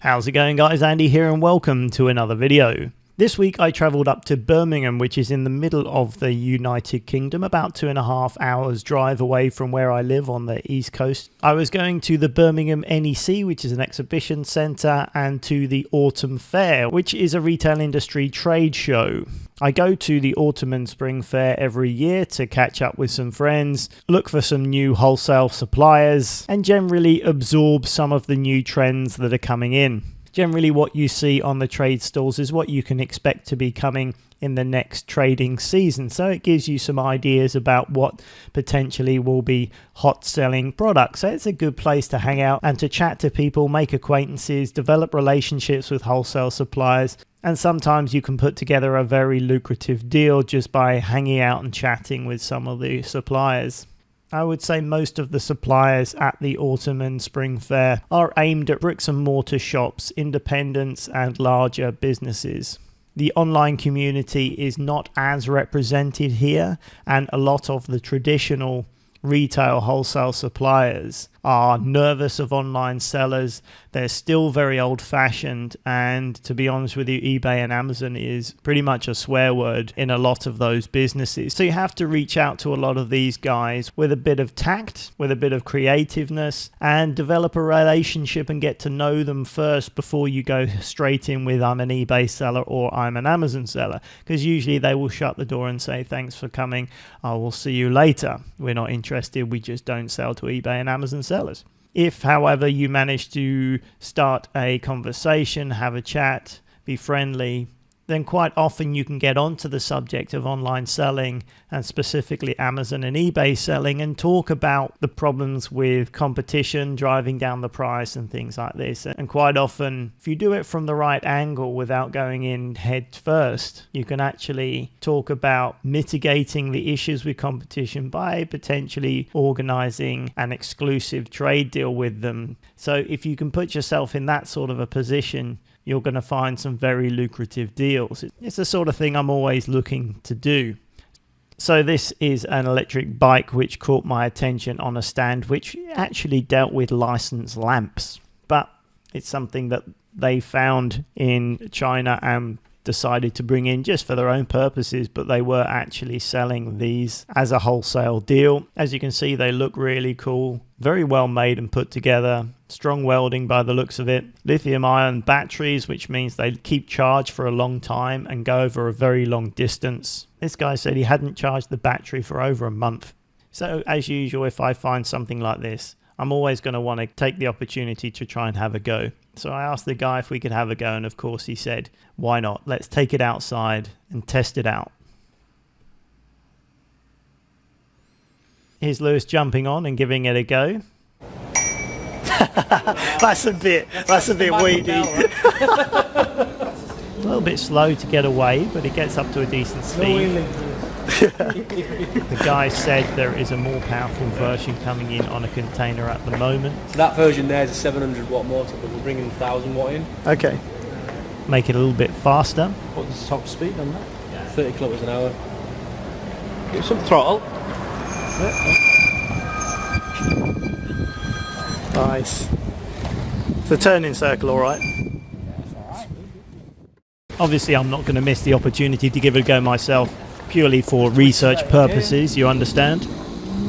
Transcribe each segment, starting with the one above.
How's it going, guys? Andy here and welcome to another video. This week I travelled up to Birmingham, which is in the middle of the United Kingdom, about 2.5 hours drive away from where I live on the East Coast. I was going to the Birmingham NEC, which is an exhibition centre, and to the Autumn Fair, which is a retail industry trade show. I go to the Autumn and Spring Fair every year to catch up with some friends, look for some new wholesale suppliers, and generally absorb some of the new trends that are coming in. Generally what you see on the trade stalls is what you can expect to be coming in the next trading season. So it gives you some ideas about what potentially will be hot selling products. So it's a good place to hang out and to chat to people, make acquaintances, develop relationships with wholesale suppliers. And sometimes you can put together a very lucrative deal just by hanging out and chatting with some of the suppliers. I would say most of the suppliers at the Autumn and Spring Fair are aimed at bricks and mortar shops, independents and larger businesses. The online community is not as represented here, and a lot of the traditional retail wholesale suppliers are nervous of online sellers. They're still very old-fashioned, and to be honest with you, eBay and Amazon is pretty much a swear word in a lot of those businesses. So you have to reach out to a lot of these guys with a bit of tact, with a bit of creativeness, and develop a relationship and get to know them first before you go straight in with I'm an eBay seller or I'm an Amazon seller, because usually they will shut the door and say thanks for coming, I will see you later, we're not interested, we just don't sell to eBay and Amazon sellers. If, however, you manage to start a conversation, have a chat, be friendly, then quite often you can get onto the subject of online selling and specifically Amazon and eBay selling and talk about the problems with competition, driving down the price and things like this. And quite often, if you do it from the right angle without going in head first, you can actually talk about mitigating the issues with competition by potentially organizing an exclusive trade deal with them. So if you can put yourself in that sort of a position, you're going to find some very lucrative deals. It's the sort of thing I'm always looking to do. So this is an electric bike which caught my attention on a stand which actually dealt with licensed lamps. But it's something that they found in China and decided to bring in just for their own purposes, but they were actually selling these as a wholesale deal. As you can see, they look really cool, very well made and put together, strong welding by the looks of it, lithium ion batteries, which means they keep charged for a long time and go over a very long distance. This guy said he hadn't charged the battery for over a month. So as usual, if I find something like this, I'm always going to want to take the opportunity to try and have a go. So I asked the guy if we could have a go, and of course he said, why not? Let's take it outside and test it out. Here's Lewis jumping on and giving it a go. That's a bit weedy. A little bit slow to get away, but it gets up to a decent speed. The guy said there is a more powerful version coming in on a container at the moment. So that version there is a 700 watt motor, but we're bringing 1000 watt in. Okay. Make it a little bit faster. What's the top speed on that? Yeah. 30 kilometers an hour. Give some throttle. Nice. It's a turning circle, all right. Obviously, I'm not going to miss the opportunity to give it a go myself, purely for research purposes, you understand.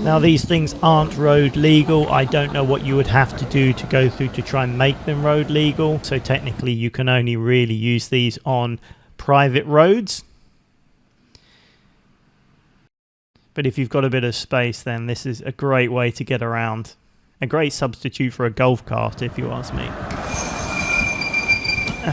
Now, these things aren't road legal. I don't know what you would have to do to go through to try and make them road legal. So technically, you can only really use these on private roads. But if you've got a bit of space, then this is a great way to get around. A great substitute for a golf cart, if you ask me.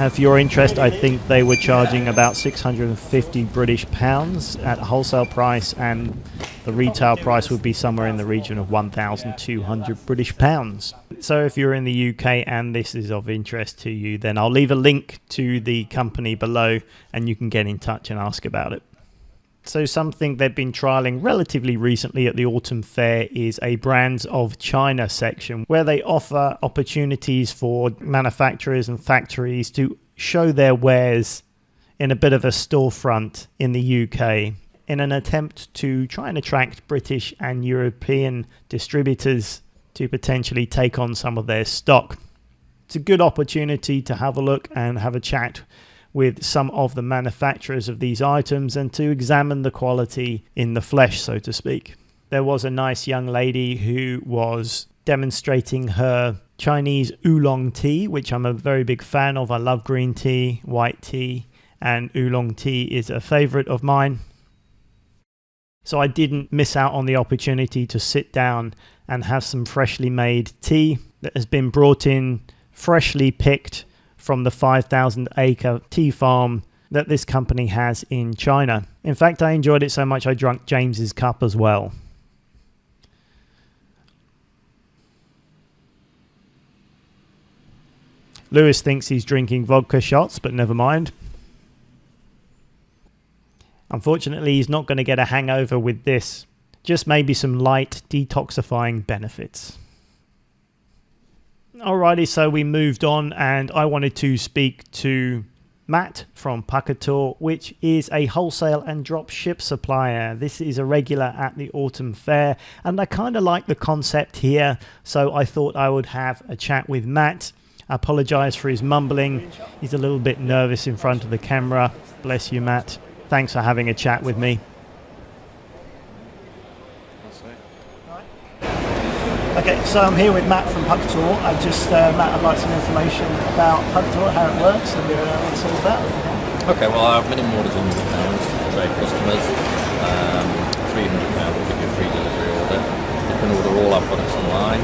For your interest, I think they were charging about 650 British pounds at wholesale price, and the retail price would be somewhere in the region of 1,200 British pounds. So if you're in the UK and this is of interest to you, then I'll leave a link to the company below and you can get in touch and ask about it. So something they've been trialling relatively recently at the Autumn Fair is a Brands of China section where they offer opportunities for manufacturers and factories to show their wares in a bit of a storefront in the UK in an attempt to try and attract British and European distributors to potentially take on some of their stock. It's a good opportunity to have a look and have a chat with some of the manufacturers of these items and to examine the quality in the flesh, so to speak. There was a nice young lady who was demonstrating her Chinese Oolong tea, which I'm a very big fan of. I love green tea, white tea, and Oolong tea is a favorite of mine. So I didn't miss out on the opportunity to sit down and have some freshly made tea that has been brought in freshly picked from the 5,000 acre tea farm that this company has in China. In fact, I enjoyed it so much I drank James's cup as well. Lewis thinks he's drinking vodka shots, but never mind. Unfortunately, he's not going to get a hangover with this. Just maybe some light detoxifying benefits. Alrighty, so we moved on and I wanted to speak to Matt from Puckator, which is a wholesale and drop ship supplier. This is a regular at the autumn fair and I kind of like the concept here, so I thought I would have a chat with Matt. I apologise for his mumbling. He's a little bit nervous in front of the camera. Bless you, Matt. Thanks for having a chat with me. Okay, so I'm here with Matt from Puckator. Matt, I'd like some information about Puckator, how it works and what it's all about. Okay, well, our minimum order is £100 for trade customers. £300 will give you a free delivery order. You can order all our products online.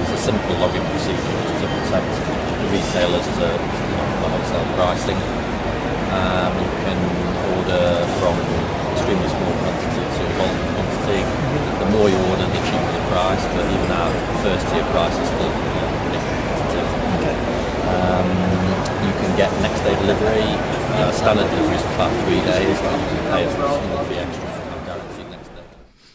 It's a simple login procedure to protect the retailers to the wholesale pricing. You can order from extremely small quantity to bulk quantity. The more you order, the cheaper the price, but even our first tier price is still pretty competitive. Okay. You can get next day delivery. Standard delivery is about 3 days, but you can pay a small fee extra and guaranteed next day.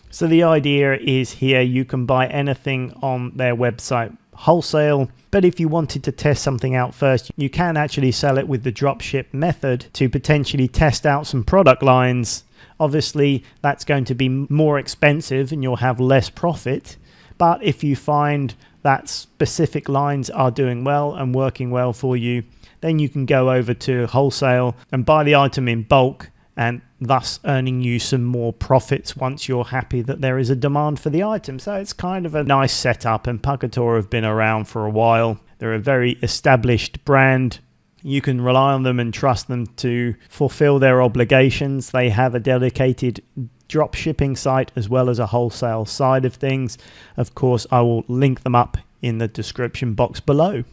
So the idea is here you can buy anything on their website wholesale, but if you wanted to test something out first, you can actually sell it with the dropship method to potentially test out some product lines. Obviously, that's going to be more expensive and you'll have less profit, but if you find that specific lines are doing well and working well for you, then you can go over to wholesale and buy the item in bulk, and thus earning you some more profits once you're happy that there is a demand for the item. So it's kind of a nice setup, and Puckator have been around for a while. They're a very established brand. You can rely on them and trust them to fulfill their obligations. They have a dedicated drop shipping site as well as a wholesale side of things. Of course, I will link them up in the description box below.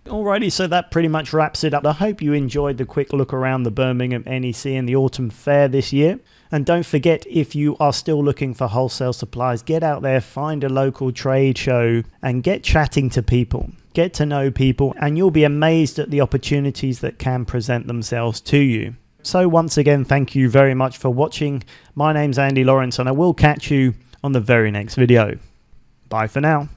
Alrighty, so that pretty much wraps it up. I hope you enjoyed the quick look around the Birmingham NEC and the Autumn Fair this year. And don't forget, if you are still looking for wholesale supplies, get out there, find a local trade show and get chatting to people. Get to know people and you'll be amazed at the opportunities that can present themselves to you. So once again, thank you very much for watching. My name's Andy Lawrence and I will catch you on the very next video. Bye for now.